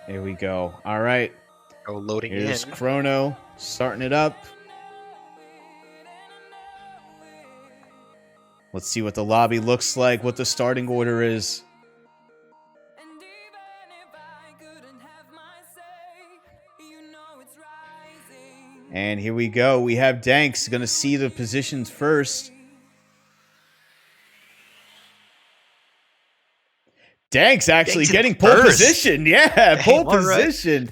There we go. All right. Go loading Here's in. Chrono starting it up. Let's see what the lobby looks like, what the starting order is. And here we go. We have Danx going to see the positions first. Danx actually getting pole position. Yeah, pole position.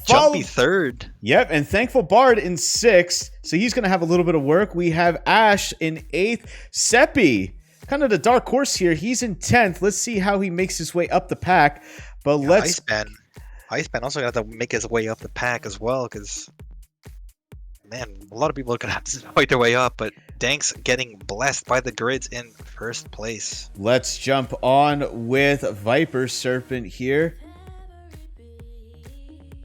Jumpy third. Yep, and ThankfulBard in 6th. So he's going to have a little bit of work. We have Ash in 8th. Seppi, kind of the dark horse here. He's in 10th. Let's see how he makes his way up the pack. But let's... ICEBAN also got to make his way up the pack as well, because... Man, a lot of people are going to have to fight their way up, but Danx getting blessed by the grids in first place. Let's jump on with ViperSerpent here.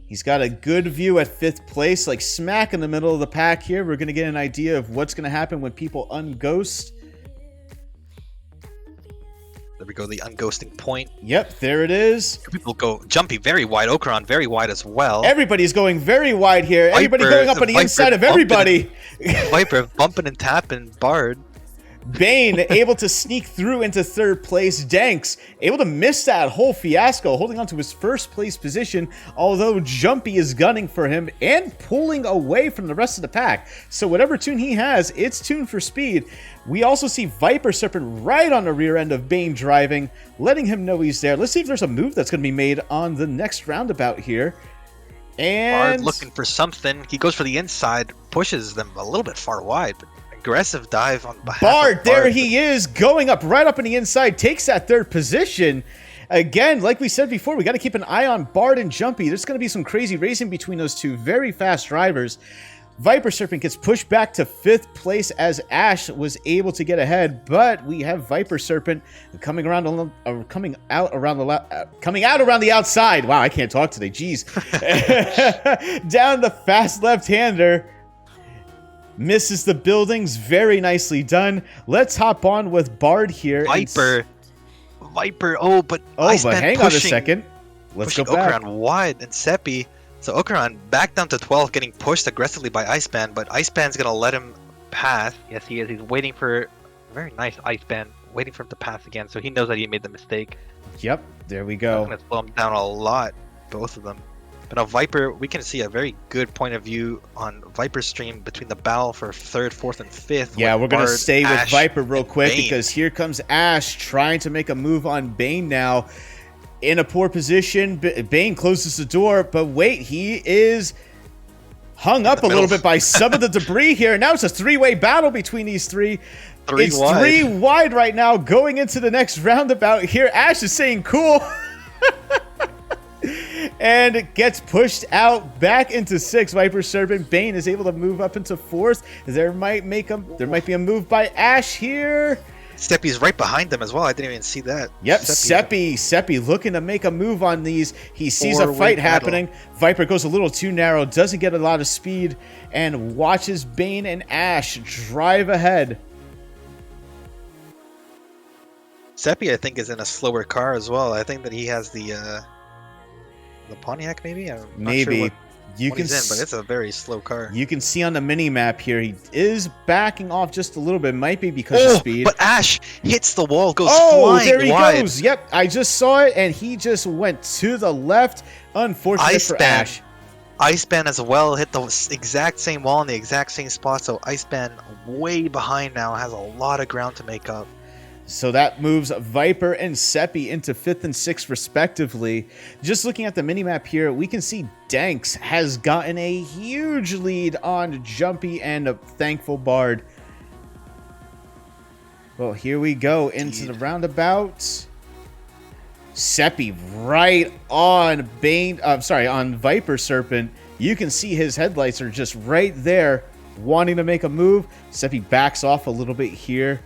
He's got a good view at 5th place, like smack in the middle of the pack here. We're going to get an idea of what's going to happen when people unghost. There we go, the unghosting point. Yep, there it is. People go Jumpy very wide, oakaran very wide as well. Everybody's going very wide here. Everybody going up on the inside of everybody. Viper bumping and tapping Bard. Bane able to sneak through into 3rd place. Danx able to miss that whole fiasco, holding on to his 1st place position, although Jumpy is gunning for him and pulling away from the rest of the pack. So whatever tune he has, it's tuned for speed. We also see ViperSerpent right on the rear end of Bane driving, letting him know he's there. Let's see if there's a move that's going to be made on the next roundabout here. And Bard looking for something. He goes for the inside, pushes them a little bit far wide, but aggressive dive on behalf Bard, of Bard. there he is, going up right up on the inside, takes that 3rd position. Again, like we said before, we got to keep an eye on Bard and Jumpy. There's going to be some crazy racing between those two very fast drivers. ViperSerpent gets pushed back to 5th place as Ash was able to get ahead, but we have ViperSerpent coming out around the outside. Wow, I can't talk today. Jeez. Down the fast left-hander. Misses the buildings. Very nicely done. Let's hop on with Bard here. Viper. But hang on a second. Let's go back. oakaran wide and Seppi. So oakaran back down to 12, getting pushed aggressively by ICEBAN, but ICEBAN's going to let him pass. Yes, he is. He's waiting for... Very nice, ICEBAN. Waiting for him to pass again, so he knows that he made the mistake. Yep, there we go. That's going to slow him down a lot, both of them. But now Viper, we can see a very good point of view on Viper's stream between the battle for 3rd, 4th, and 5th. Yeah, we're going to stay with Viper real quick Bane. because here comes Ash trying to make a move on Bane now. In a poor position, Bane closes the door, but wait, he is hung up a little bit by some of the debris here. Now it's a 3-way battle between these three. It's 3 wide right now going into the next roundabout here. Ash is saying cool. And it gets pushed out back into 6th. ViperSerpent. Bane is able to move up into 4th. There might be a move by Ash here. Seppi's right behind them as well. I didn't even see that. Yep, Seppi looking to make a move on these. He sees a fight happening. Viper goes a little too narrow, doesn't get a lot of speed, and watches Bane and Ash drive ahead. Seppi, I think, is in a slower car as well. I think that he has the Pontiac, maybe? I'm not sure what he's in, but it's a very slow car. You can see on the mini map here, he is backing off just a little bit. Might be because of speed. But Ash hits the wall, goes flying wide. There he goes. Yep, I just saw it, and he just went to the left. Unfortunate for Ash. ICEBAN as well hit the exact same wall in the exact same spot, so ICEBAN way behind now, has a lot of ground to make up. So that moves Viper and Seppi into 5th and 6th respectively. Just looking at the minimap here, we can see Danx has gotten a huge lead on Jumpy and ThankfulBard. Well, here we go into the roundabout. Seppi right on on ViperSerpent. You can see his headlights are just right there, wanting to make a move. Seppi backs off a little bit here.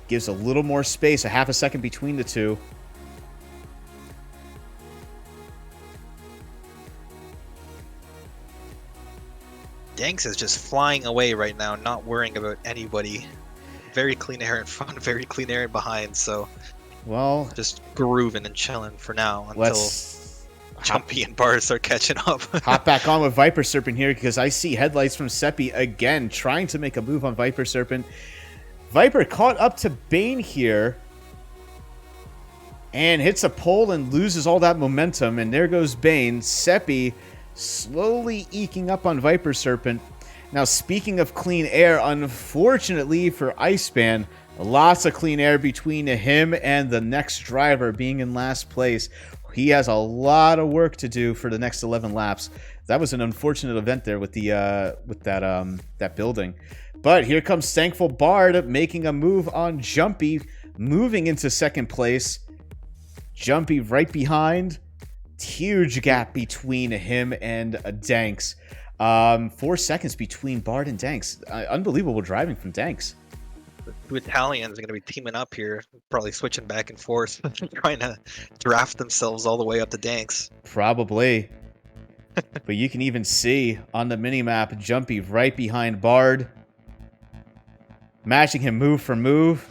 Gives a little more space, a half a second between the two. Danx is just flying away right now, not worrying about anybody. Very clean air in front, very clean air behind, so... Well... just grooving and chilling for now until... Jumpy and Bard start catching up. Hop back on with ViperSerpent here because I see headlights from Seppi again, trying to make a move on ViperSerpent. Viper caught up to Bane here and hits a pole and loses all that momentum, and there goes Bane. Seppi slowly eking up on ViperSerpent. Now, speaking of clean air, unfortunately for ICEBAN, lots of clean air between him and the next driver being in last place. He has a lot of work to do for the next 11 laps. That was an unfortunate event there with the that building. But here comes ThankfulBard making a move on Jumpy, moving into second place. Jumpy right behind. Huge gap between him and Danx. 4 seconds between Bard and Danx. Unbelievable driving from Danx. The two Italians are going to be teaming up here, probably switching back and forth, trying to draft themselves all the way up to Danx. Probably. But you can even see on the minimap, Jumpy right behind Bard, matching him move for move.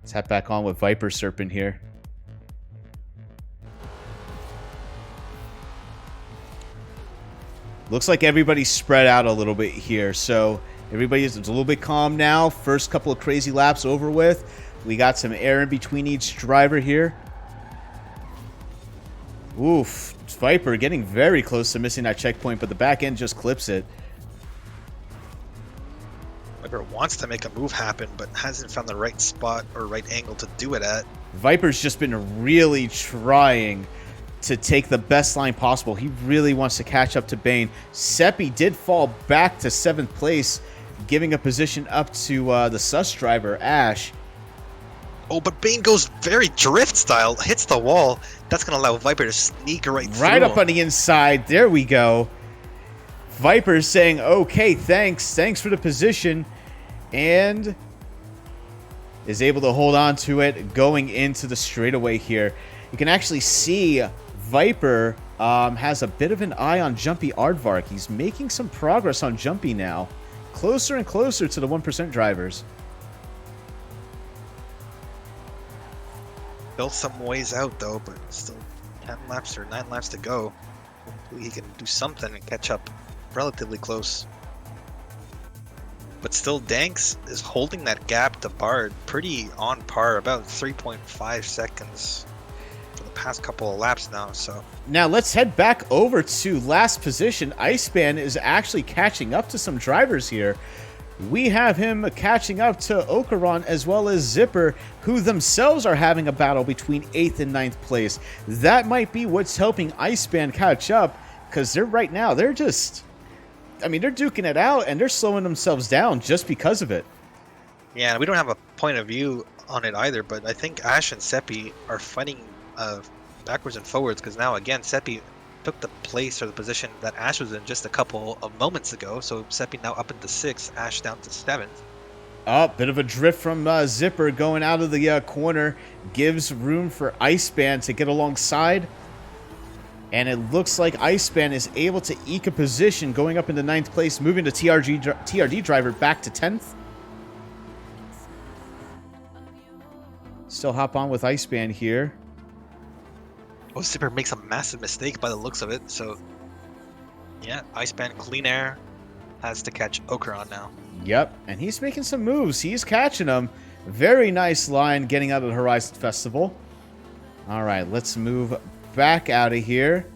Let's hop back on with ViperSerpent here. Looks like everybody's spread out a little bit here, so everybody's a little bit calm now. First couple of crazy laps over with. We got some air in between each driver here. Oof, Viper getting very close to missing that checkpoint, but the back end just clips it. Viper wants to make a move happen, but hasn't found the right spot or right angle to do it at. Viper's just been really trying to take the best line possible. He really wants to catch up to Bane. Seppi did fall back to 7th place, giving a position up to the sus driver, Ash. Oh, but Bane goes very drift style, hits the wall. That's going to allow Viper to sneak right through. Right up on the inside. There we go. Viper's saying, okay, thanks. Thanks for the position. And is able to hold on to it going into the straightaway here. You can actually see Viper has a bit of an eye on JumpyArdvark. He's making some progress on Jumpy now. Closer and closer to the 1% drivers. Still some ways out, though, but still 10 laps or 9 laps to go. Hopefully he can do something and catch up relatively close. But still, Danx is holding that gap to Bard pretty on par, about 3.5 seconds for the past couple of laps now. So now let's head back over to last position. ICEBAN is actually catching up to some drivers here. We have him catching up to Oakaran as well as Zipper, who themselves are having a battle between 8th and 9th place. That might be what's helping ICEBAN catch up, because they're right now, they're just, I mean, they're duking it out and they're slowing themselves down just because of it. Yeah, we don't have a point of view on it either, but I think Ash and Seppi are fighting backwards and forwards, because now, again, Seppi took the place or the position that Ash was in just a couple of moments ago. So Seppi now up into 6th, Ash down to 7th. Oh, bit of a drift from Zipper going out of the corner. Gives room for ICEBAN to get alongside. And it looks like ICEBAN is able to eke a position going up into 9th place, moving the TRD driver back to 10th. Still hop on with ICEBAN here. Oh, Zipper makes a massive mistake by the looks of it. So, yeah, ICEBAN clean air has to catch Oakaran now. Yep, and he's making some moves. He's catching them. Very nice line getting out of the Horizon Festival. All right, let's move back out of here.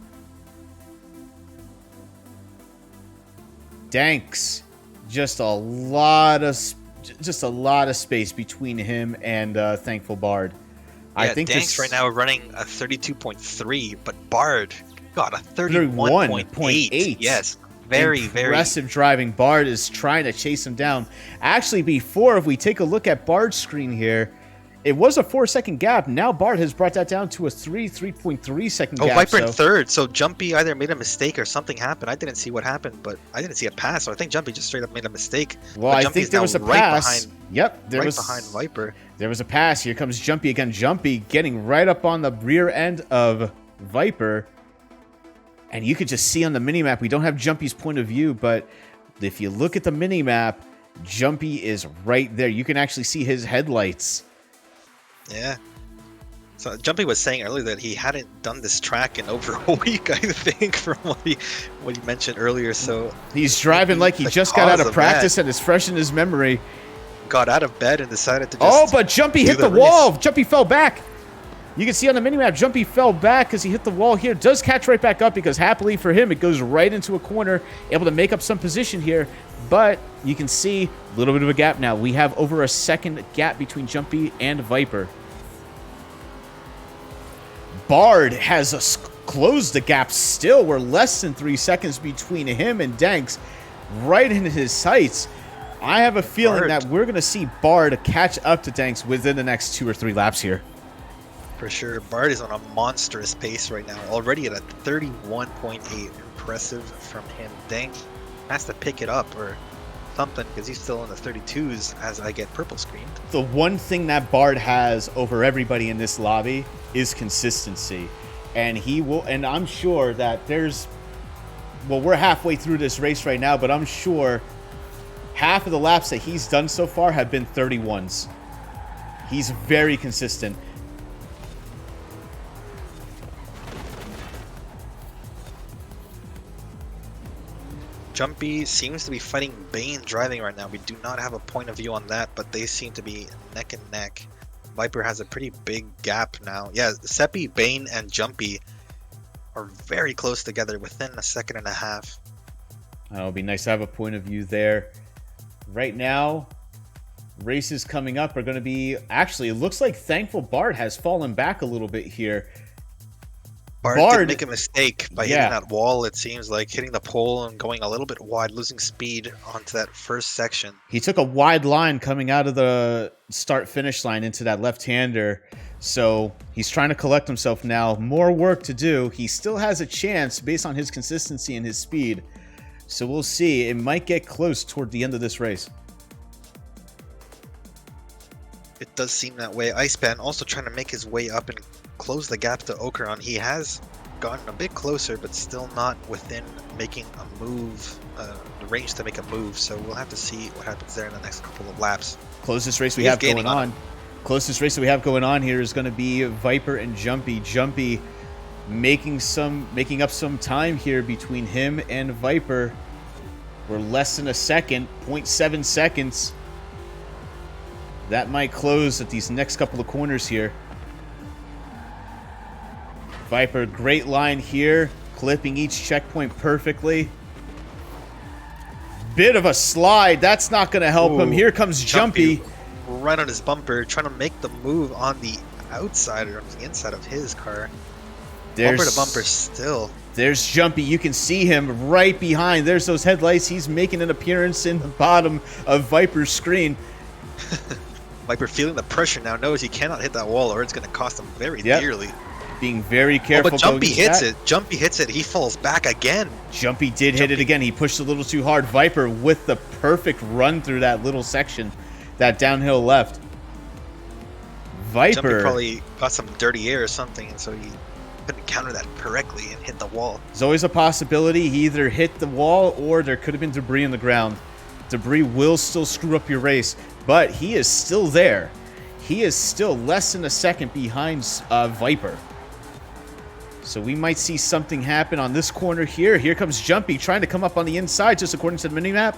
Danx, just a lot of space between him and ThankfulBard. Yeah, I think Danx right now running a 32.3, but Bard got a 31.8. Yes, very impressive driving. Bard is trying to chase him down. Actually, before, if we take a look at Bard's screen here, it was a 4-second gap. Now Bard has brought that down to a 3.3 second gap. Oh, Viper in 3rd. So Jumpy either made a mistake or something happened. I didn't see what happened, but I didn't see a pass. So I think Jumpy just straight up made a mistake. Well, I think there was a pass. Yep, there was behind Viper. There was a pass. Here comes Jumpy again. Jumpy getting right up on the rear end of Viper. And you could just see on the minimap, we don't have Jumpy's point of view, but if you look at the minimap, Jumpy is right there. You can actually see his headlights. Yeah. So Jumpy was saying earlier that he hadn't done this track in over a week, I think, from what he mentioned earlier. So he's driving like he just got out of practice and it's fresh in his memory. Got out of bed and decided to just Oh, but Jumpy hit the wall. Jumpy fell back. You can see on the minimap, Jumpy fell back because he hit the wall here. Does catch right back up because happily for him, it goes right into a corner, able to make up some position here. But you can see a little bit of a gap now. We have over a second gap between Jumpy and Viper. Bard has closed the gap still. We're less than 3 seconds between him and Danx, right in his sights. I have a feeling that we're going to see Bard catch up to Danx within the next 2 or 3 laps here. For sure. Bard is on a monstrous pace right now, already at a 31.8. Impressive from him. Danx has to pick it up or something because he's still in the 32s as I get purple screened. The one thing that Bard has over everybody in this lobby is consistency. And he will, and I'm sure that there's, well, we're halfway through this race right now, but I'm sure half of the laps that he's done so far have been 31s. He's very consistent. Jumpy seems to be fighting Bane driving right now. We do not have a point of view on that, but they seem to be neck and neck. Viper has a pretty big gap now. Yeah, Seppi, Bane, and Jumpy are very close together within a second and a half. It would be nice to have a point of view there. Right now, races coming up are going to be... Actually, it looks like ThankfulBard has fallen back a little bit here. Bard did make a mistake by hitting that wall, it seems like, hitting the pole and going a little bit wide, losing speed onto that first section. He took a wide line coming out of the start-finish line into that left-hander, so he's trying to collect himself now. More work to do. He still has a chance based on his consistency and his speed, so we'll see. It might get close toward the end of this race. It does seem that way. ICEBAN also trying to make his way up and close the gap to Okaran. He has gotten a bit closer, but still not within making a move, the range to make a move. So we'll have to see what happens there in the next couple of laps. Closest race we have going on. Closest race that we have going on here is going to be Viper and Jumpy. Jumpy making up some time here between him and Viper. We're less than a second, 0.7 seconds. That might close at these next couple of corners here. Viper, great line here, clipping each checkpoint perfectly. Bit of a slide. That's not going to help him. Here comes Jumpy. Right on his bumper, trying to make the move on the outside or on the inside of his car. Bumper to bumper still. There's Jumpy. You can see him right behind. There's those headlights. He's making an appearance in the bottom of Viper's screen. Viper feeling the pressure now, knows he cannot hit that wall or it's going to cost him very dearly. Being very careful. But Jumpy hits it. Jumpy hits it. He falls back again. Jumpy did hit it again. He pushed a little too hard. Viper with the perfect run through that little section, that downhill left. Viper. Jumpy probably got some dirty air or something, and so he couldn't counter that correctly and hit the wall. There's always a possibility. He either hit the wall or there could have been debris on the ground. Debris will still screw up your race, but he is still there. He is still less than a second behind Viper. So we might see something happen on this corner here. Here comes Jumpy trying to come up on the inside, just according to the minimap.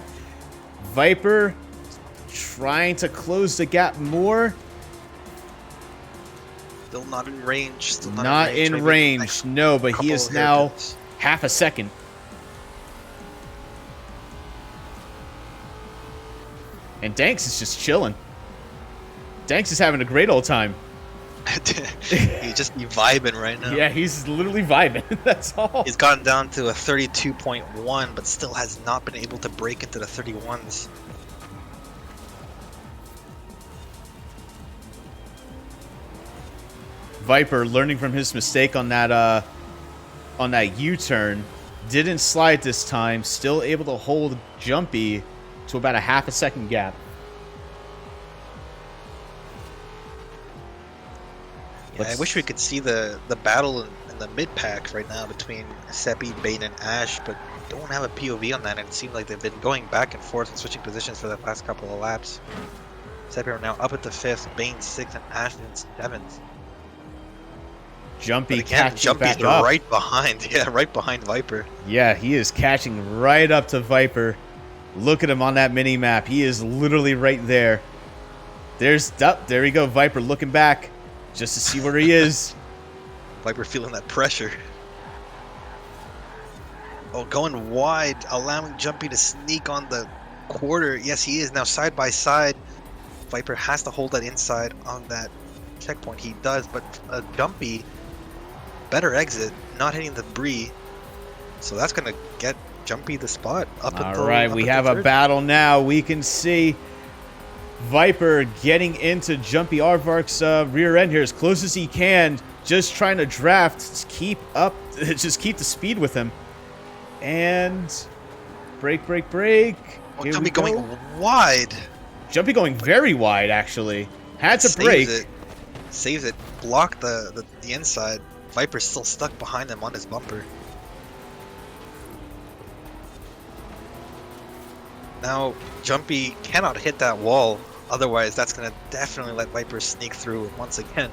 Viper trying to close the gap more. Still not in range. Still not in range. No, but he is now half a second. And Danx is just chilling. Danx is having a great old time. He's just vibing right now. Yeah, he's literally vibing. That's all. He's gotten down to a 32.1, but still has not been able to break into the 31s. Viper learning from his mistake on that U-turn. Didn't slide this time. Still able to hold Jumpy to about a half a second gap. Yeah, I wish we could see the battle in the mid-pack right now between Seppi, Bane, and Ash, but don't have a POV on that, and it seems like they've been going back and forth and switching positions for the past couple of laps. Seppi are now up at the 5th, Bane 6th, and Ash in 7th. Jumpy again, catching Jumpy's back up. right behind. Yeah, right behind Viper. Yeah, he is catching right up to Viper. Look at him on that mini map. He is literally right there. There we go. Viper looking back just to see where he is. Viper feeling that pressure. Oh, going wide, allowing Jumpy to sneak on the quarter. Yes, he is now side by side. Viper has to hold that inside on that checkpoint. He does, but Jumpy, better exit, not hitting the debris. So that's going to get Jumpy the spot. All right, we have a battle now. We can see Viper getting into JumpyArdvark's rear end here as close as he can. Just trying to draft, just keep the speed with him. And break. Oh, Jumpy going wide. Jumpy going very wide, actually. Had to break. Saves it. Block the inside. Viper's still stuck behind him on his bumper. Now, Jumpy cannot hit that wall. Otherwise, that's going to definitely let Viper sneak through once again.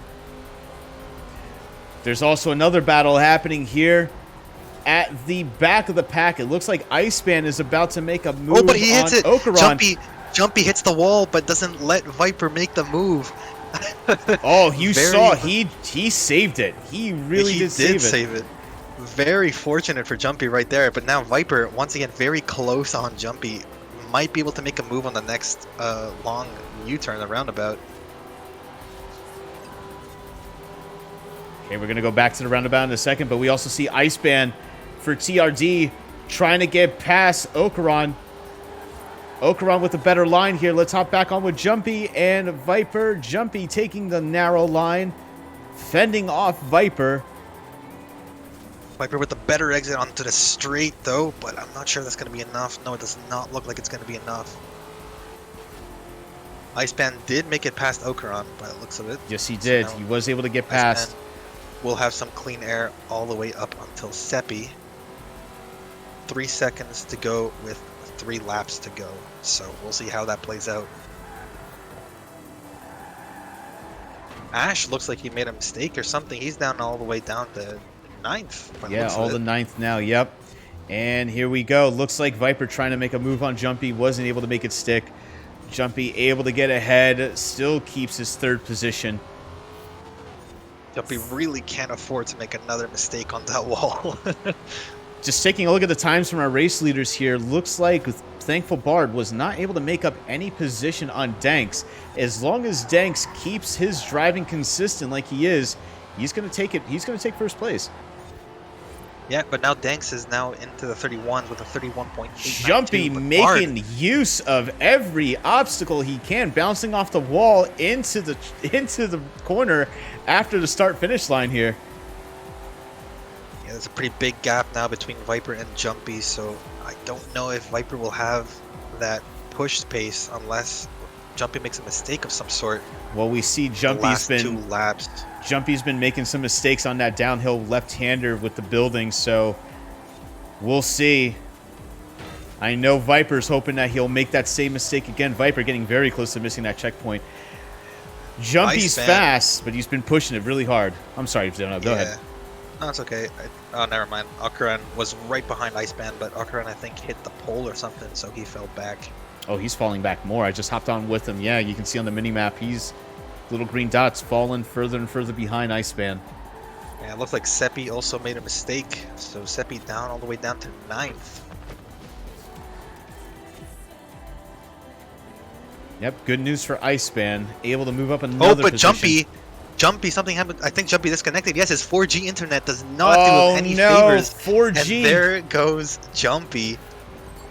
There's also another battle happening here at the back of the pack. It looks like ICEBAN is about to make a move. Oh, but he hits it. Oakaran. Jumpy hits the wall, but doesn't let Viper make the move. Oh, you saw he saved it. He really did save it. Very fortunate for Jumpy right there. But now Viper, once again, very close on Jumpy. Might be able to make a move on the next long U-turn, the roundabout. Okay, we're going to go back to the roundabout in a second, but we also see ICEBAN for TRD trying to get past Oakaran. Oakaran with a better line here. Let's hop back on with Jumpy and Viper. Jumpy taking the narrow line, fending off Viper. Viper with the better exit onto the straight, though, but I'm not sure that's going to be enough. No, it does not look like it's going to be enough. ICEBAN did make it past Oakaran by the looks of it. Yes, he did. He was able to get past. We'll have some clean air all the way up until Seppi. 3 seconds to go with 3 laps to go. So we'll see how that plays out. Ash looks like he made a mistake or something. He's down all the way down to 9th. Yeah, all the 9th now. Yep. And here we go. Looks like Viper trying to make a move on Jumpy. Wasn't able to make it stick. Jumpy able to get ahead. Still keeps his 3rd position. Jumpy really can't afford to make another mistake on that wall. Just taking a look at the times from our race leaders here, looks like ThankfulBard was not able to make up any position on Danx. As long as Danx keeps his driving consistent like he is, he's going to take it. He's going to take 1st place. Yeah, but now Danx is now into the 31s with a 31.8. Jumpy making use of every obstacle he can, bouncing off the wall into the corner after the start-finish line here. Yeah, there's a pretty big gap now between Viper and Jumpy, so I don't know if Viper will have that push pace unless Jumpy makes a mistake of some sort. Well, we see Jumpy's been 2 laps. Jumpy's been making some mistakes on that downhill left-hander with the building, so we'll see. I know Viper's hoping that he'll make that same mistake again. Viper getting very close to missing that checkpoint. Jumpy's fast, but he's been pushing it really hard. I'm sorry, Zeno. Go ahead. No, it's okay. Oh, never mind. Oakaran was right behind ICEBAN, but Oakaran, I think, hit the pole or something, so he fell back. Oh, he's falling back more. I just hopped on with him. Yeah, you can see on the mini-map, he's little green dots falling further and further behind ICEBAN. Yeah, it looks like Seppi also made a mistake, so Seppi down all the way down to 9th. Yep, good news for ICEBAN. Able to move up another position. Jumpy, something happened. I think Jumpy disconnected. Yes, his 4G internet does not do him any favors. 4G. And there goes Jumpy.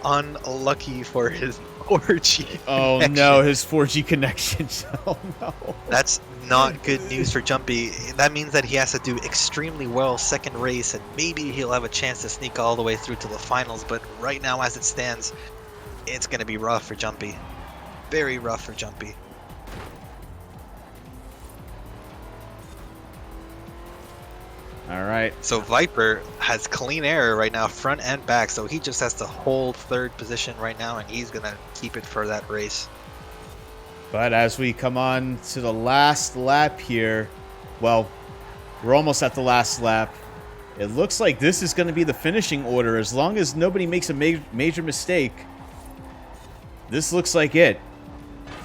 Unlucky for his 4G Oh connection. no, his 4G connection. Oh no. That's not good news for Jumpy. That means that he has to do extremely well 2nd race, and maybe he'll have a chance to sneak all the way through to the finals. But right now, as it stands, it's going to be rough for Jumpy. Very rough for Jumpy. All right. So Viper has clean air right now, front and back, so he just has to hold 3rd position right now, and he's going to keep it for that race. But as we come on to the last lap here, well, We're almost at the last lap. It looks like this is going to be the finishing order. As long as nobody makes a major mistake, this looks like it.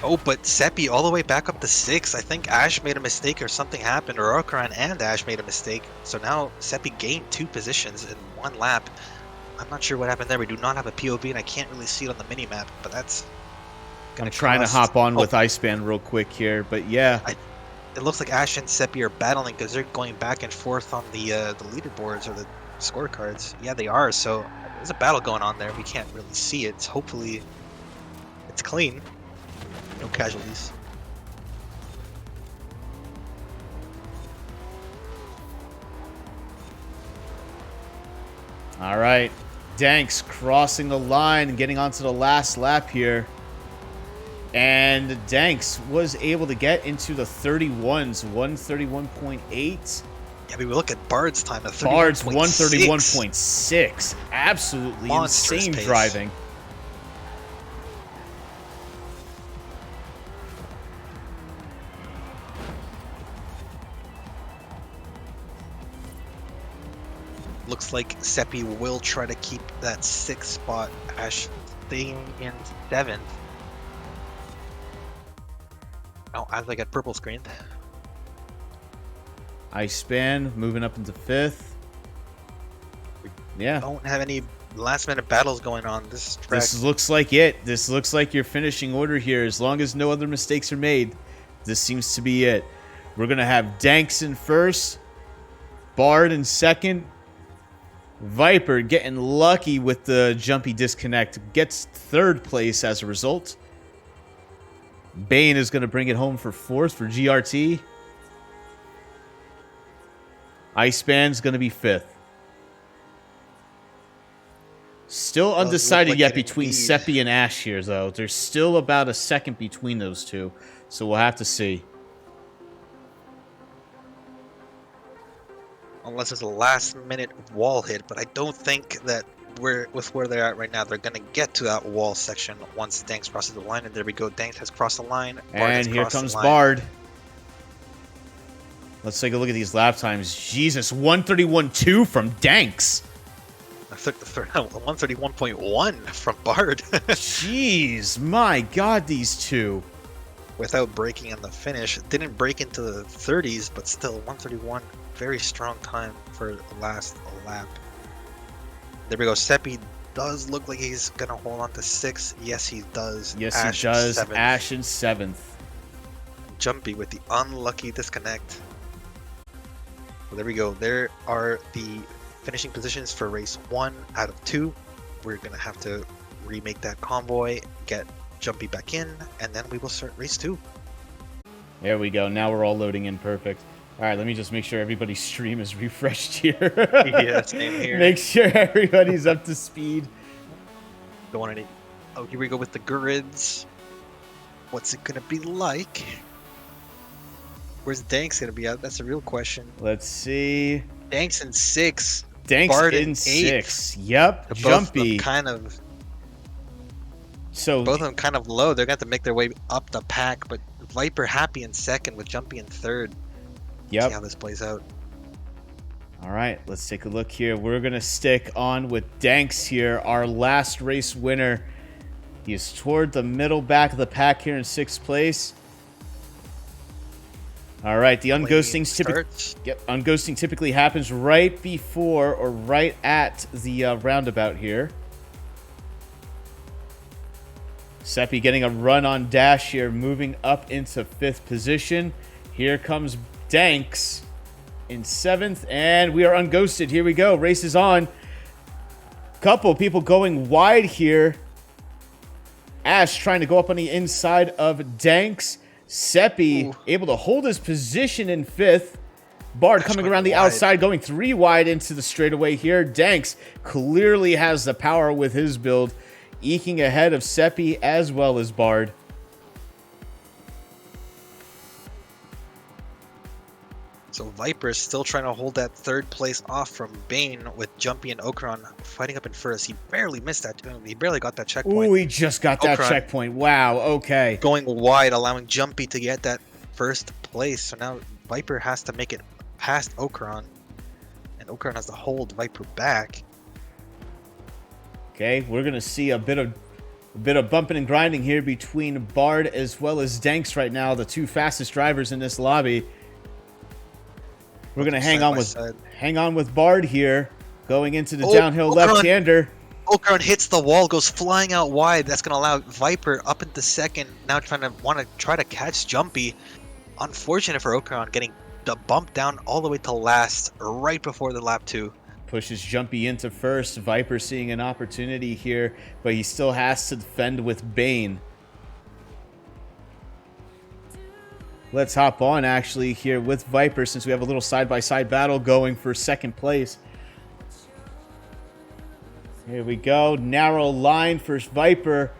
Oh, but Seppi all the way back up to 6. I think Ash made a mistake or something happened, or Oakaran and Ash made a mistake. So now Seppi gained 2 positions in 1 lap. I'm not sure what happened there. We do not have a POV, and I can't really see it on the mini-map, but that's I'm trying to hop on with ICEBAN real quick here, but yeah. It looks like Ash and Seppi are battling because they're going back and forth on the leaderboards or the scorecards. Yeah, they are. So there's a battle going on there. We can't really see it. Hopefully, it's clean. No casualties. All right. Danx crossing the line and getting onto the last lap here. And Danx was able to get into the 31s, 131.8. Yeah, we look at Bard's time at 31.6. Bard's 131.6. Absolutely Monstrous insane pace. driving. Looks like Seppi will try to keep that 6th spot. Ash staying in 7th. Oh, as I get purple screened. ICEBAN moving up into 5th. Yeah. Don't have any last minute battles going on this track. This looks like it. This looks like your finishing order here. As long as no other mistakes are made, this seems to be it. We're going to have Danx in 1st. Bard in 2nd. Viper getting lucky with the jumpy disconnect. Gets 3rd place as a result. Bane is going to bring it home for 4th for GRT. ICEBAN's going to be 5th. Still undecided yet between Seppi and Ash here, though. There's still about a second between those two, so we'll have to see. Unless it's a last-minute wall hit, but I don't think that with where they're at right now, they're going to get to that wall section once Danx crosses the line. And there we go. Danx has crossed the line. And here comes Bard. Let's take a look at these lap times. Jesus, 131.2 from Danx. 131.1 from Bard. Jeez, my God, these two. Without breaking on the finish. Didn't break into the 30s, but still 131. Very strong time for the last lap. There we go. Seppi does look like he's going to hold on to 6. Yes, he does. Yes, Ash he does. 7th. Ash in 7th. Jumpy with the unlucky disconnect. Well, there we go. There are the finishing positions for race 1 out of 2. We're going to have to remake that convoy, get Jumpy back in, and then we will start race 2. There we go. Now we're all loading in perfect. All right, let me just make sure everybody's stream is refreshed here. Yeah, same here. Make sure everybody's up to speed. Don't want any. Oh, here we go with the grids. What's it gonna be like? Where's Danx gonna be at? That's a real question. Let's see. Danx in 6. Danx Bard in 6. Yep. Both Jumpy. kind of. So both of them kind of low. They're going to have to make their way up the pack, but Viper happy in 2nd with Jumpy in 3rd. Yep. See how this plays out. All right, let's take a look here. We're going to stick on with Danx here, our last race winner. He is toward the middle back of the pack here in 6th place. All right, the unghosting typically happens right before or right at the roundabout here. Seppi getting a run on dash here, moving up into 5th position. Here comes Danx in 7th, and we are unghosted. Here we go. Race is on. Couple people going wide here. Ash trying to go up on the inside of Danx. Seppi able to hold his position in 5th. Bard coming around the outside, going 3 wide into the straightaway here. Danx clearly has the power with his build, eking ahead of Seppi as well as Bard. So Viper is still trying to hold that 3rd place off from Bane with Jumpy and Oakaran fighting up in 1st. He barely missed that. He barely got that checkpoint. Ooh, he just got that checkpoint. Wow, okay. Going wide, allowing Jumpy to get that 1st place. So now Viper has to make it past oakaran, and oakaran has to hold Viper back. Okay, we're gonna see a bit of bumping and grinding here between Bard as well as Danx right now, the two fastest drivers in this lobby. We're gonna hang on with Bard here, going into the downhill left-hander. oakaran hits the wall, goes flying out wide. That's gonna allow Viper up into second. Now want to try to catch Jumpy. Unfortunate for oakaran, getting the bump down all the way to last, right before the lap 2. Pushes Jumpy into first. Viper seeing an opportunity here, but he still has to defend with Bane. Let's hop on actually here with Viper, since we have a little side-by-side battle going for second place. Here we go. Narrow line for Viper.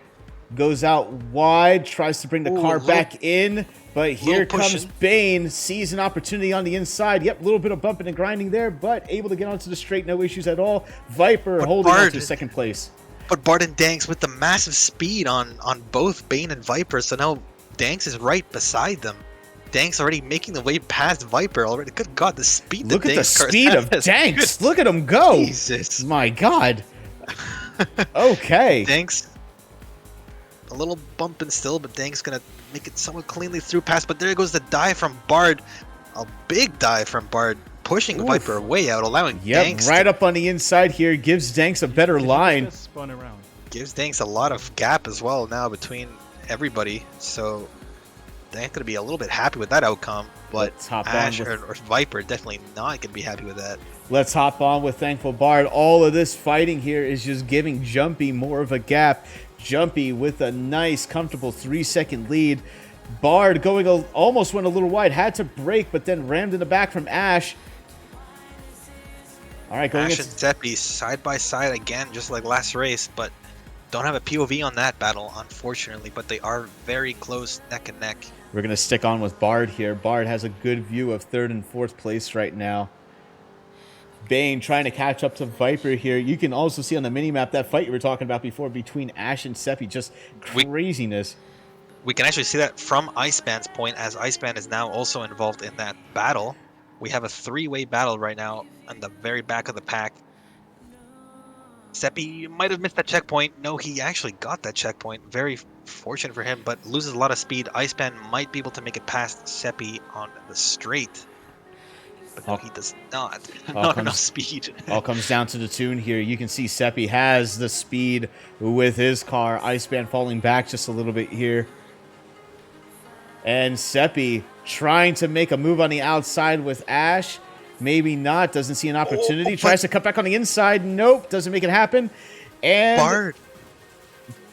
Goes out wide, tries to bring the car back in, but here comes Bane, sees an opportunity on the inside. Yep, a little bit of bumping and grinding there, but able to get onto the straight, no issues at all. Viper holding on to second place. But Bard and Danx with the massive speed on both Bane and Viper, so now Danx is right beside them. Danx already making the way past Viper already. Good God, the speed! Look at the speed of Danx. Look at him go! Jesus, my God. Okay. Danx. A little bumping still, but Danx gonna make it somewhat cleanly through pass. But there goes the dive from Bard. A big dive from Bard, pushing Viper way out, allowing Danx right up on the inside here. Gives Danx a better line. Gives Danx a lot of gap as well now between everybody. So Danx gonna be a little bit happy with that outcome. But Ash or Viper definitely not gonna be happy with that. Let's hop on with ThankfulBard. All of this fighting here is just giving Jumpy more of a gap. Jumpy with a nice, comfortable 3-second lead. Bard going almost went a little wide, had to brake, but then rammed in the back from Ash. All right, going Ash and Zeppy side by side again, just like last race, but don't have a POV on that battle, unfortunately. But they are very close, neck and neck. We're gonna stick on with Bard here. Bard has a good view of 3rd and 4th place right now. Bane trying to catch up to Viper here. You can also see on the minimap that fight you were talking about before between Ash and Seppi. Just craziness. We can actually see that from ICEBAN's point, as ICEBAN is now also involved in that battle. We have a 3-way battle right now on the very back of the pack. Seppi might have missed that checkpoint. No, he actually got that checkpoint. Very fortunate for him, but loses a lot of speed. ICEBAN might be able to make it past Seppi on the straight. But no, he does not. Not enough speed. All comes down to the tune here. You can see Seppi has the speed with his car. ICEBAN falling back just a little bit here. And Seppi trying to make a move on the outside with Ash. Maybe not. Doesn't see an opportunity. Tries to cut back on the inside. Nope. Doesn't make it happen. And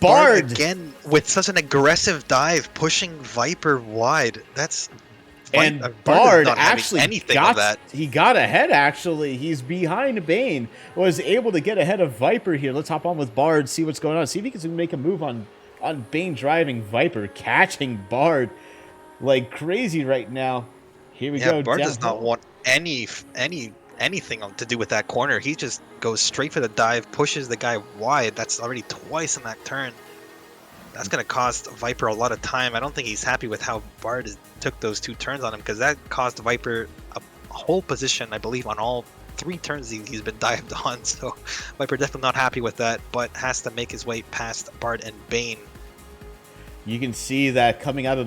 Bard again with such an aggressive dive, pushing Viper wide. That's... And Bard actually got ahead, actually. He's behind Bane. Was able to get ahead of Viper here. Let's hop on with Bard, see what's going on. See if he can make a move on Bane driving Viper, catching Bard like crazy right now. Here we go. Bard does not want anything to do with that corner. He just goes straight for the dive, pushes the guy wide. That's already twice in that turn. That's going to cost Viper a lot of time. I don't think he's happy with how Bard took those 2 turns on him, because that cost Viper a whole position, I believe, on all 3 turns he's been dived on. So Viper definitely not happy with that, but has to make his way past Bard and Bane. You can see that coming out of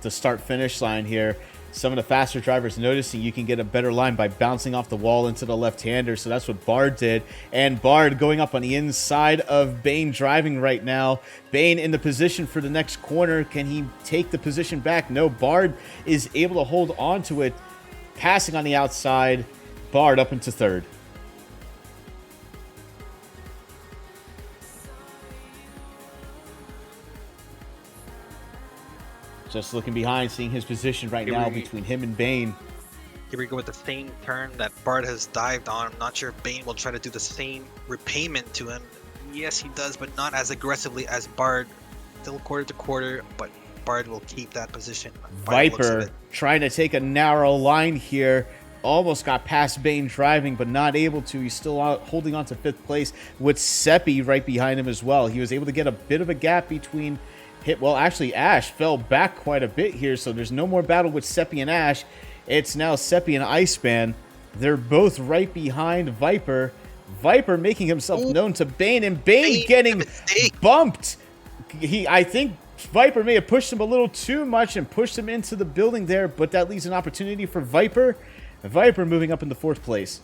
the start-finish line here, some of the faster drivers noticing you can get a better line by bouncing off the wall into the left-hander. So that's what Bard did. And Bard going up on the inside of Bane driving right now. Bane in the position for the next corner. Can he take the position back? No, Bard is able to hold on to it. Passing on the outside. Bard up into 3rd. Just looking behind, seeing his position right now between him and Bane. Here we go with the same turn that Bard has dived on. I'm not sure if Bane will try to do the same repayment to him. Yes, he does, but not as aggressively as Bard. Still quarter to quarter, but Bard will keep that position. Viper trying to take a narrow line here. Almost got past Bane driving, but not able to. He's still holding on to 5th place with Seppi right behind him as well. He was able to get a bit of a gap between... Well, actually, Ash fell back quite a bit here, so there's no more battle with Seppi and Ash. It's now Seppi and ICEBAN. They're both right behind Viper. Viper making himself known to Bane, and Bane getting bumped. I think Viper may have pushed him a little too much and pushed him into the building there, but that leaves an opportunity for Viper. Viper moving up into 4th place.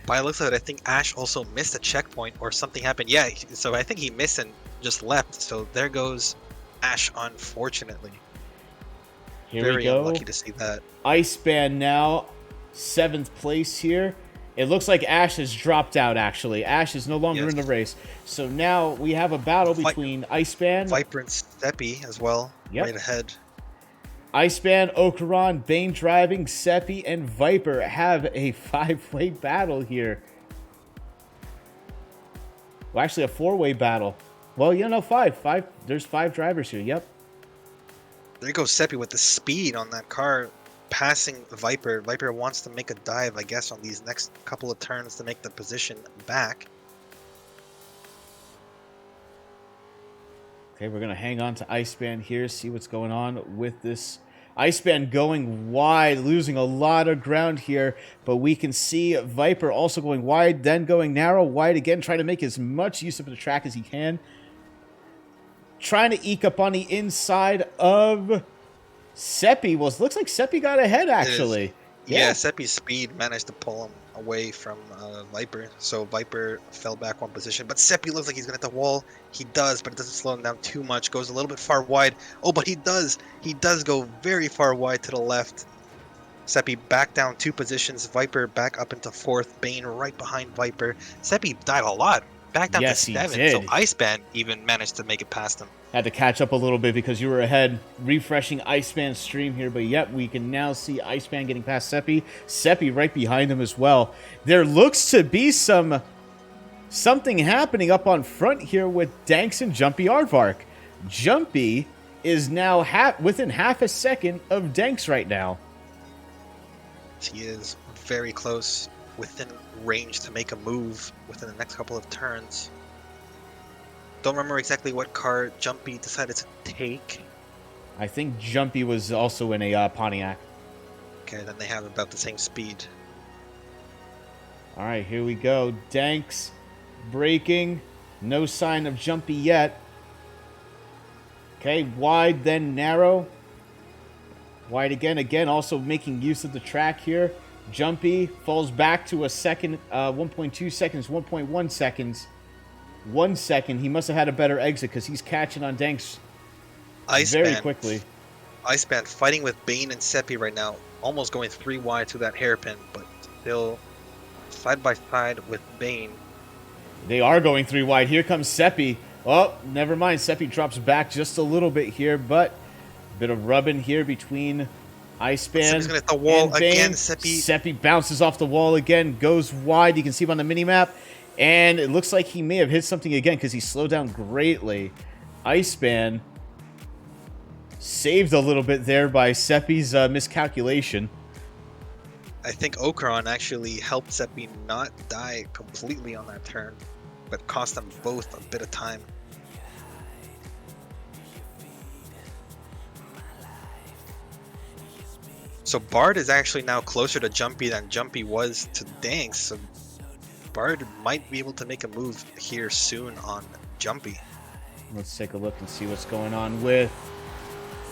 By the looks of it, I think Ash also missed a checkpoint or something happened. Yeah, so I think he missed and just left. So there goes Ash, unfortunately. Here we go. Very unlucky to see that. ICEBAN now 7th place here. It looks like Ash has dropped out, actually. Ash is no longer in the race. So now we have a battle between ICEBAN, Viper and Seppi as well, right ahead. ICEBAN, oakaran, Bane driving, Seppi, and Viper have a 5-way battle here. Well, actually a 4-way battle. Well, you know, 5. There's 5 drivers here, yep. There goes Seppi with the speed on that car, passing Viper. Viper wants to make a dive, I guess, on these next couple of turns to make the position back. Okay, we're going to hang on to ICEBAN here, see what's going on with this. ICEBAN going wide, losing a lot of ground here, but we can see Viper also going wide, then going narrow, wide again, trying to make as much use of the track as he can. Trying to eke up on the inside of Seppi. Well, it looks like Seppi got ahead, actually. Yeah, Seppi's speed managed to pull him away from Viper. So Viper fell back one position. But Seppi looks like he's going to hit the wall. He does, but it doesn't slow him down too much. Goes a little bit far wide. Oh, but he does. He does go very far wide to the left. Seppi back down 2 positions. Viper back up into 4th. Bane right behind Viper. Seppi died a lot. Back down to 7. So ICEBAN even managed to make it past him. Had to catch up a little bit because you were ahead. Refreshing ICEBAN's stream here, but yep, we can now see ICEBAN getting past Seppi. Seppi right behind him as well. There looks to be something happening up on front here with Danx and JumpyArdvark. Jumpy is now within half a second of Danx right now. He is very close, within range to make a move within the next couple of turns. Don't remember exactly what car Jumpy decided to take. I think Jumpy was also in a Pontiac. Okay, then they have about the same speed. All right, here we go. Danx braking. No sign of Jumpy yet. Okay, wide, then narrow. Wide again, also making use of the track here. Jumpy falls back to a second, 1.2 seconds, 1.1 seconds. 1 second. He must have had a better exit because he's catching on Danx very quickly. ICEBAN fighting with Bane and Seppi right now, almost going 3 wide to that hairpin, but still side by side with Bane. They are going 3 wide. Here comes Seppi. Oh, never mind. Seppi drops back just a little bit here, but a bit of rubbing here between ICEBAN Seppi's gonna hit the wall again. Seppi bounces off the wall again, goes wide. You can see him on the minimap. And it looks like he may have hit something again because he slowed down greatly. ICEBAN saved a little bit there by Seppi's miscalculation. I think oakaran actually helped Seppi not die completely on that turn, but cost them both a bit of time. So Bard is actually now closer to Jumpy than Jumpy was to Danx. So Bard might be able to make a move here soon on Jumpy. Let's take a look and see what's going on with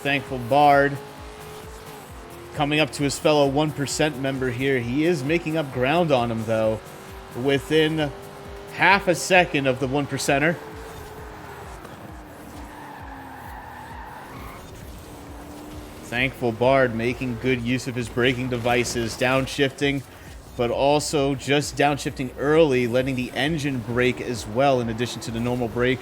ThankfulBard. Coming up to his fellow 1% member here. He is making up ground on him, though, within half a second of the 1%er. ThankfulBard making good use of his braking devices, downshifting, but also just downshifting early, letting the engine brake as well in addition to the normal brake.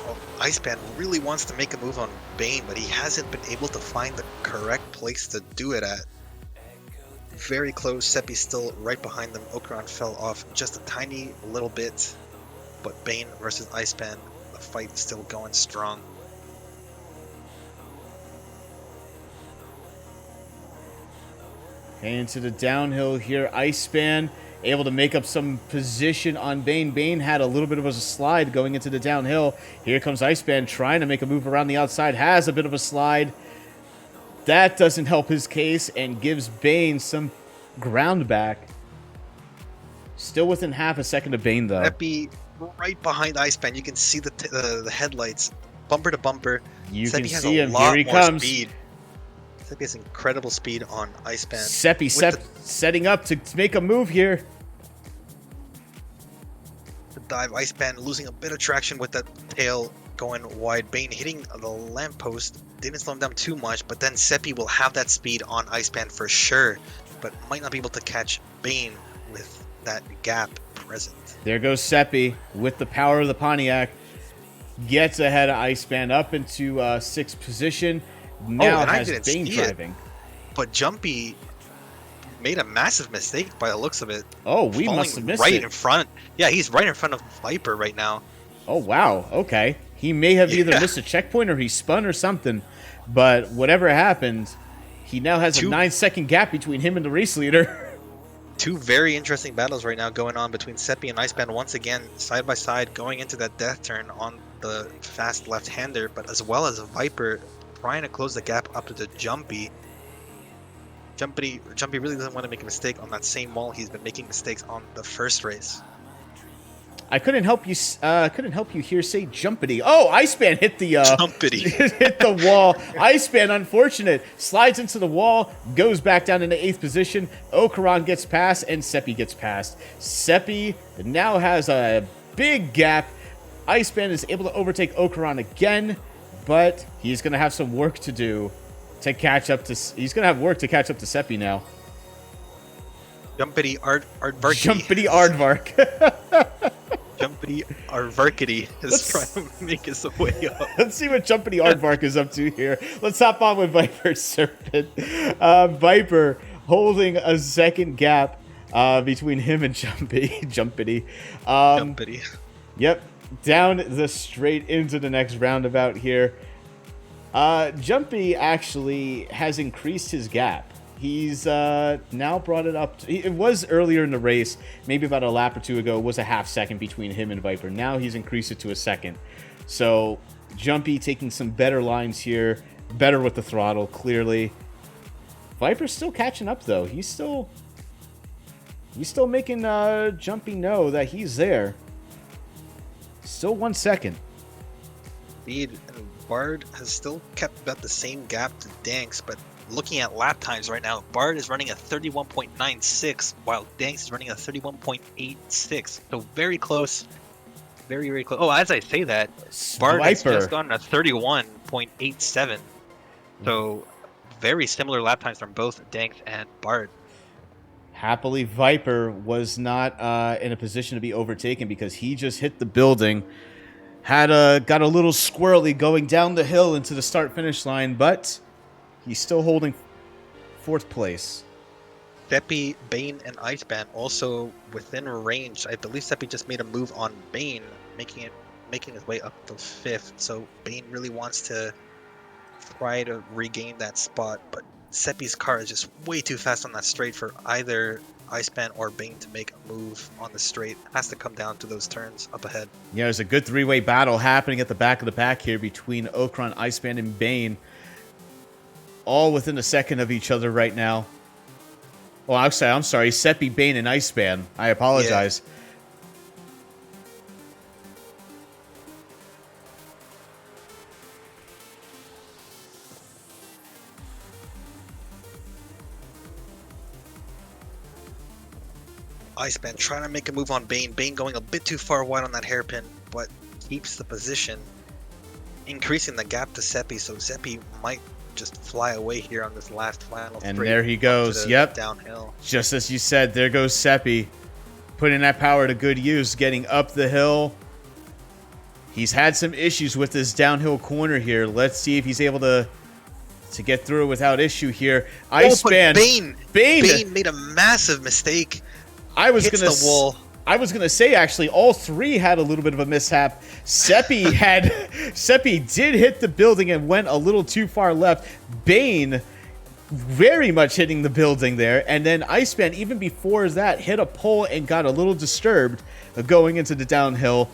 Well, ICEBAN really wants to make a move on Bane, but he hasn't been able to find the correct place to do it at. Very close. Seppi's still right behind them. oakaran fell off just a tiny little bit, but Bane versus ICEBAN, the fight is still going strong. Okay, into the downhill here. ICEBAN able to make up some position on Bane. Bane had a little bit of a slide going into the downhill. Here comes ICEBAN trying to make a move around the outside. Has a bit of a slide. That doesn't help his case and gives Bane some ground back. Still within half a second of Bane, though. Seppi right behind ICEBAN. You can see the headlights, bumper to bumper. You Seppi can has see a him. lot Here he more comes. Speed. Seppi has incredible speed on ICEBAN. Seppi setting up to make a move here. The dive, ICEBAN losing a bit of traction with that tail going wide. Bane hitting the lamppost. Didn't slow him down too much, but then Seppi will have that speed on ICEBAN for sure, but might not be able to catch Bane with that gap present. There goes Seppi with the power of the Pontiac. Gets ahead of ICEBAN up into 6th position. Now has Bane driving. But Jumpy made a massive mistake by the looks of it. Oh, we must have missed right it. in front. Yeah, he's right in front of Viper right now. Oh, wow. Okay. He may have either missed a checkpoint or he spun or something. But whatever happened, he now has a 9-second gap between him and the race leader. Two very interesting battles right now going on between Seppi and ICEBAN once again, side by side, going into that death turn on the fast left-hander, but as well as Viper trying to close the gap up to the Jumpy. Jumpy really doesn't want to make a mistake on that same wall. He's been making mistakes on the first race. I couldn't help you. Couldn't help you here. Say Jumpity. Oh, ICEBAN hit the Jumpity. hit the wall. ICEBAN, unfortunate, slides into the wall, goes back down into 8th position. Oakaran gets past, and Seppi gets past. Seppi now has a big gap. ICEBAN is able to overtake Oakaran again, but he's gonna have some work to do to catch up to. He's gonna have work to catch up to Seppi now. JumpyArdvarkITA. JumpyArdvark. JumpyArdvarkITA is trying to make his way up. Let's see what JumpyArdvark is up to here. Let's hop on with ViperSerpent. Viper holding a second gap between him and Jumpity. Jumpity. Yep, down the straight into the next roundabout here. Jumpy actually has increased his gap. He's now brought it up. It was earlier in the race, maybe about a lap or two ago, it was a half second between him and Viper. Now he's increased it to a second. So Jumpy taking some better lines here, better with the throttle, clearly. Viper's still catching up, though. He's still making Jumpy know that he's there. Still 1 second. Speed and Bard has still kept about the same gap to Danx, but looking at lap times right now, Bard is running a 31.96 while Danx is running a 31.86. So very close. Very, very close. Oh, as I say that, Bard has just gone a 31.87. So very similar lap times from both Danx and Bard. Happily, Viper was not in a position to be overtaken because he just hit the building. Got a little squirrely going down the hill into the start-finish line, but he's still holding 4th place. Seppi, Bane, and ICEBAN also within range. I believe Seppi just made a move on Bane, making his way up to 5th. So Bane really wants to try to regain that spot, but Seppi's car is just way too fast on that straight for either ICEBAN or Bane to make a move on the straight. Has to come down to those turns up ahead. Yeah, there's a good 3-way battle happening at the back of the pack here between Oakaran, ICEBAN, and Bane. All within a second of each other right now. Oh, I'm sorry. Seppi, Bane, and ICEBAN. I apologize. Yeah. ICEBAN trying to make a move on Bane. Bane going a bit too far wide on that hairpin, but keeps the position, increasing the gap to Seppi. So Seppi might just fly away here on this last final. And there he goes. Yep. Downhill. Just as you said, there goes Seppi, putting that power to good use, getting up the hill. He's had some issues with this downhill corner here. Let's see if he's able to get through it without issue here. ICEBAN. Bane made a massive mistake. I was gonna say actually all three had a little bit of a mishap. Seppi did hit the building and went a little too far left. Bane very much hitting the building there, and then ICEBAN even before that hit a pole and got a little disturbed going into the downhill.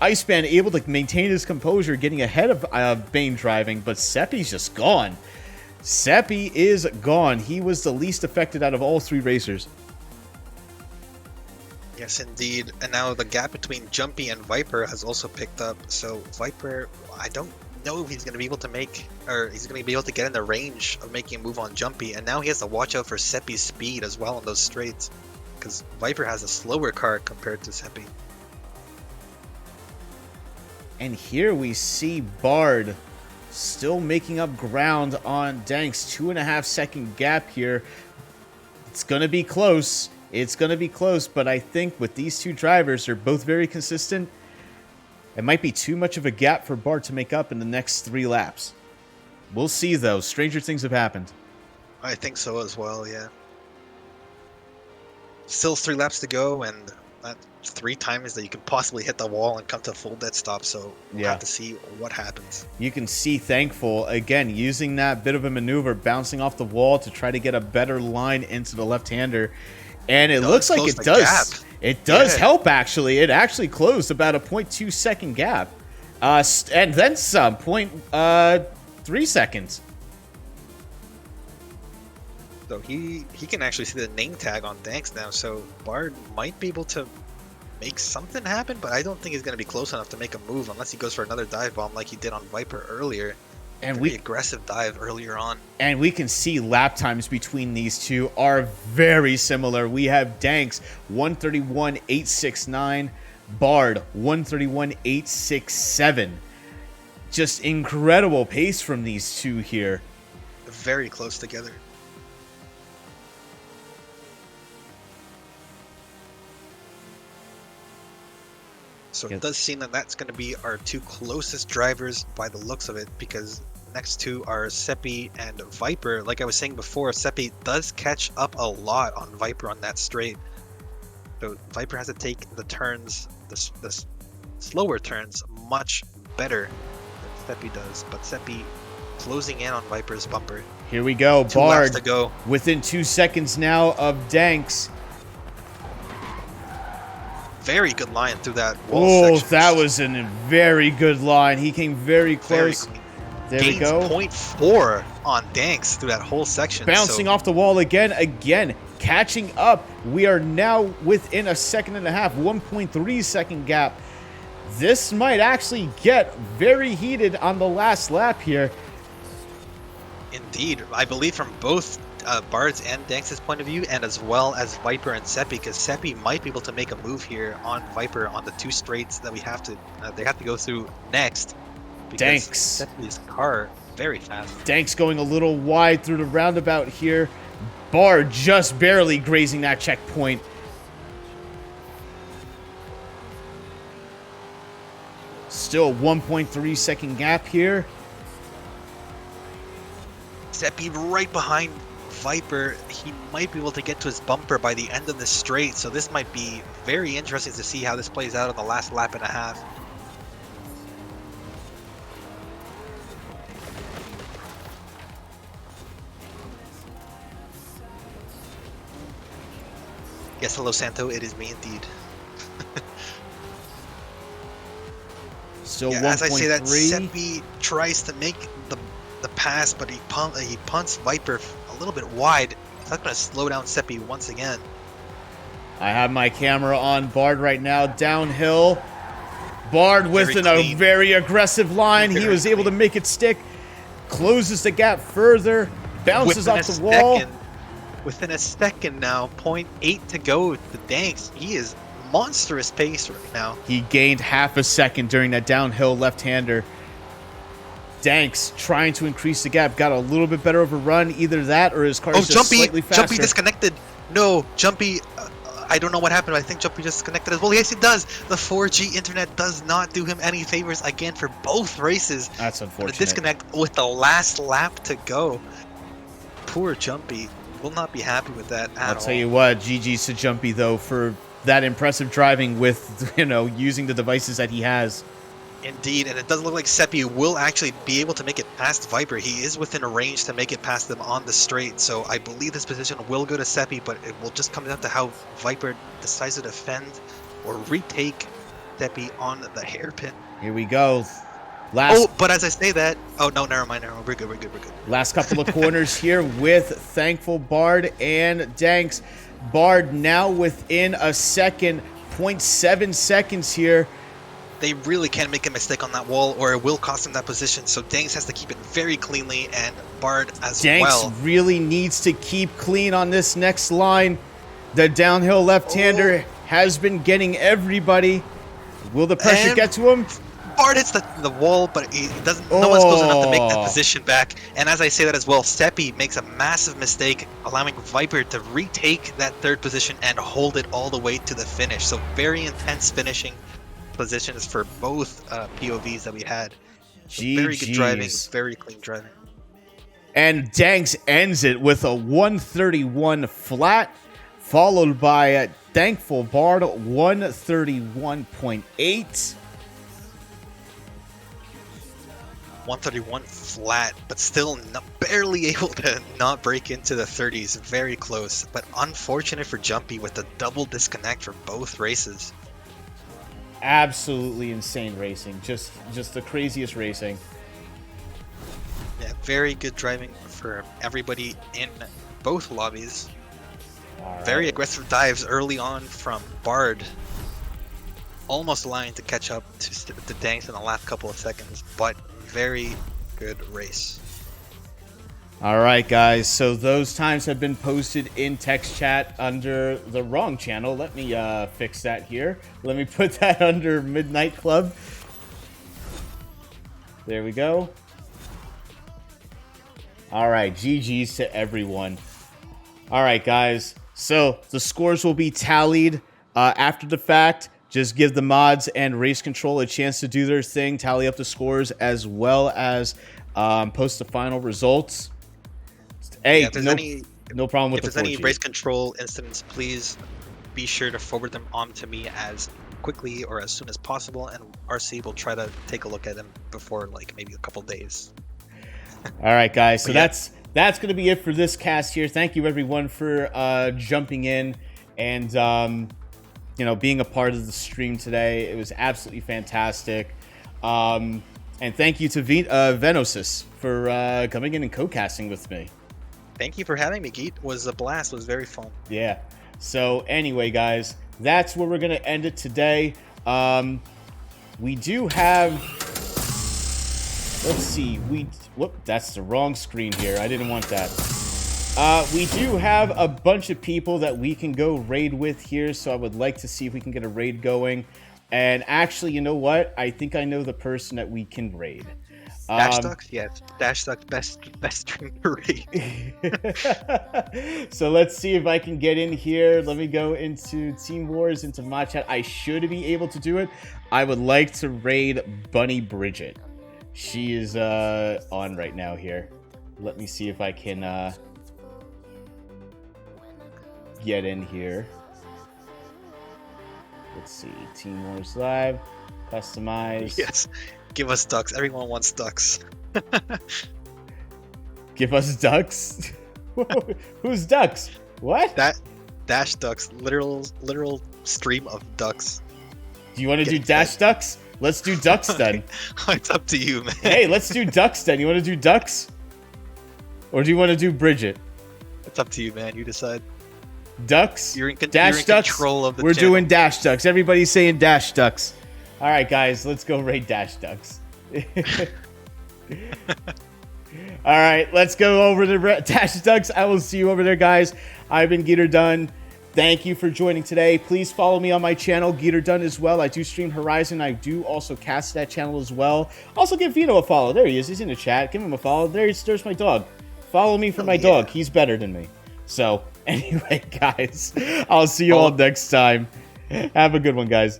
ICEBAN able to maintain his composure, getting ahead of Bane driving, but Seppi's just gone. Seppi is gone. He was the least affected out of all 3 racers. Yes, indeed. And now the gap between Jumpy and Viper has also picked up. So Viper, I don't know if he's going to be able to make, or he's going to be able to get in the range of making a move on Jumpy. And now he has to watch out for Seppi's speed as well on those straights, because Viper has a slower car compared to Seppi. And here we see Bard still making up ground on Danx. 2.5 second gap here. It's going to be close. It's going to be close, but I think with these 2 drivers, they're both very consistent. It might be too much of a gap for Bard to make up in the next 3 laps. We'll see, though. Stranger things have happened. I think so as well, yeah. Still 3 laps to go, and that's 3 times that you can possibly hit the wall and come to a full dead stop, so we'll have to see what happens. You can see Thankful, again, using that bit of a maneuver, bouncing off the wall to try to get a better line into the left-hander. And it looks like it does. It does help, actually. It actually closed about a 0.2 second gap. And then some, 0.3 seconds. So he can actually see the name tag on Danx now, so Bard might be able to make something happen, but I don't think he's going to be close enough to make a move unless he goes for another dive bomb like he did on Viper earlier. And very aggressive dive earlier on. And we can see lap times between these 2 are very similar. We have Danx 131.869, Bard 131.867. Just incredible pace from these 2 here. Very close together. So it does seem that that's going to be our 2 closest drivers by the looks of it, because next 2 are Seppi and Viper. Like I was saying before, Seppi does catch up a lot on Viper on that straight. So Viper has to take the turns, the slower turns, much better than Seppi does. But Seppi closing in on Viper's bumper. Here we go, 2 Bard laps to go. Within 2 seconds now of Danx. Very good line through that wall section. Oh, that was a very good line. He came very close. There we go. 0.4 on Danx through that whole section. Bouncing off the wall again, catching up. We are now within 1.5 seconds, 1.3 second gap. This might actually get very heated on the last lap here. Indeed. I believe from both Bard's and Danx's point of view, and as well as Viper and Seppi, because Seppi might be able to make a move here on Viper on the 2 straights that we have to they have to go through next. Danx. Seppi's car very fast. Danx going a little wide through the roundabout here. Bard just barely grazing that checkpoint. Still 1.3 second gap here. Seppi right behind Viper. He might be able to get to his bumper by the end of the straight, so this might be very interesting to see how this plays out on the last lap and a half. Yes, hello Santo, it is me indeed. Still 1.3. As I say that, Seppi tries to make the pass, but he punts Viper a little bit wide. It's not going to slow down Seppi once again. I have my camera on Bard right now, downhill. Bard within a very aggressive line. He was able to make it stick. Closes the gap further. Bounces off the wall. Within a second now, 0.8 to go to Danx. He is monstrous pace right now. He gained 0.5 second during that downhill left-hander. Danx trying to increase the gap. Got a little bit better of a run. Either that or his car is just slightly faster. Jumpy disconnected. No, Jumpy... I don't know what happened. I think Jumpy just disconnected as well. Yes, it does. The 4G internet does not do him any favors again for both races. That's unfortunate. The disconnect with the last lap to go. Poor Jumpy. Will not be happy with that at all. I'll tell you what, GG's to Jumpy, though, for that impressive driving with, using the devices that he has. Indeed, and it doesn't look like Seppi will actually be able to make it past Viper. He is within a range to make it past them on the straight, so I believe this position will go to Seppi, but it will just come down to how Viper decides to defend or retake Seppi on the hairpin. Here we go. Last, but as I say that, oh no, never mind. We're good. We're good. last couple of corners here with ThankfulBard and Danx. Bard now within a second, 0.7 seconds here. They really can't make a mistake on that wall, or it will cost them that position. So Danx has to keep it very cleanly, and Bard as well. Danx really needs to keep clean on this next line. The downhill left-hander has been getting everybody. Will the pressure get to him? Bard hits the wall, but he doesn't. No one's close enough to make that position back. And as I say that as well, Seppi makes a massive mistake, allowing Viper to retake that third position and hold it all the way to the finish. So very intense finishing positions for both POVs that we had. So very good driving, very clean driving. And Danx ends it with a 131 flat, followed by ThankfulBard 131.8. 131 flat, but still barely able to not break into the 30s. Very close, but unfortunate for Jumpy with the double disconnect for both races. Absolutely insane racing. Just the craziest racing. Yeah, very good driving for everybody in both lobbies. Right. Very aggressive dives early on from Bard. Almost allowing to catch up to Danx in the last couple of seconds, but very good race. All right, guys. So those times have been posted in text chat under the wrong channel. Let me fix that here. Let me put that under Midnight Club. There we go. All right, GG's to everyone. All right, guys. So the scores will be tallied after the fact. Just give the mods and race control a chance to do their thing, tally up the scores, as well as post the final results. Hey, yeah, no problem with if the there's any race control incidents, please be sure to forward them on to me as quickly or as soon as possible, and RC will try to take a look at them before like maybe a couple days. All right, guys. So that's going to be it for this cast here. Thank you, everyone, for jumping in and being a part of the stream today. It was absolutely fantastic. And thank you to Venosis for coming in and co-casting with me. Thank you for having me, Geet. It was a blast. It was very fun. Yeah. So anyway, guys, that's where we're going to end it today. We do have... Let's see. Whoop, that's the wrong screen here. I didn't want that. We do have a bunch of people that we can go raid with here, so I would like to see if we can get a raid going. And actually, you know what? I think I know the person that we can raid. Dash Ducks? Yes. Dash Ducks, best stream to raid. So let's see if I can get in here. Let me go into Team Wars, into my chat. I should be able to do it. I would like to raid Bunny Bridget. She is on right now here. Let me see if I can... get in here. Let's see. Team Wars Live. Customize. Yes. Give us ducks. Everyone wants ducks. Give us ducks? Who's ducks? What? That Dash Ducks. Literal stream of ducks. Do you want to do Dash Ducks? Let's do ducks then. It's up to you, man. Hey, let's do ducks then. You want to do ducks? Or do you want to do Bridget? It's up to you, man. You decide. Ducks? You're in Dash Ducks? Control of the We're channel. doing Dash Ducks. Everybody's saying Dash Ducks. All right, guys, let's go raid Dash Ducks. All right, let's go over to Dash Ducks. I will see you over there, guys. I've been geeterdonee. Thank you for joining today. Please follow me on my channel, geeterdonee, as well. I do stream Horizon. I do also cast that channel as well. Also, give Vino a follow. There he is. He's in the chat. Give him a follow. There's my dog. Follow me for my dog. He's better than me. So, anyway, guys, I'll see you all next time. Have a good one, guys.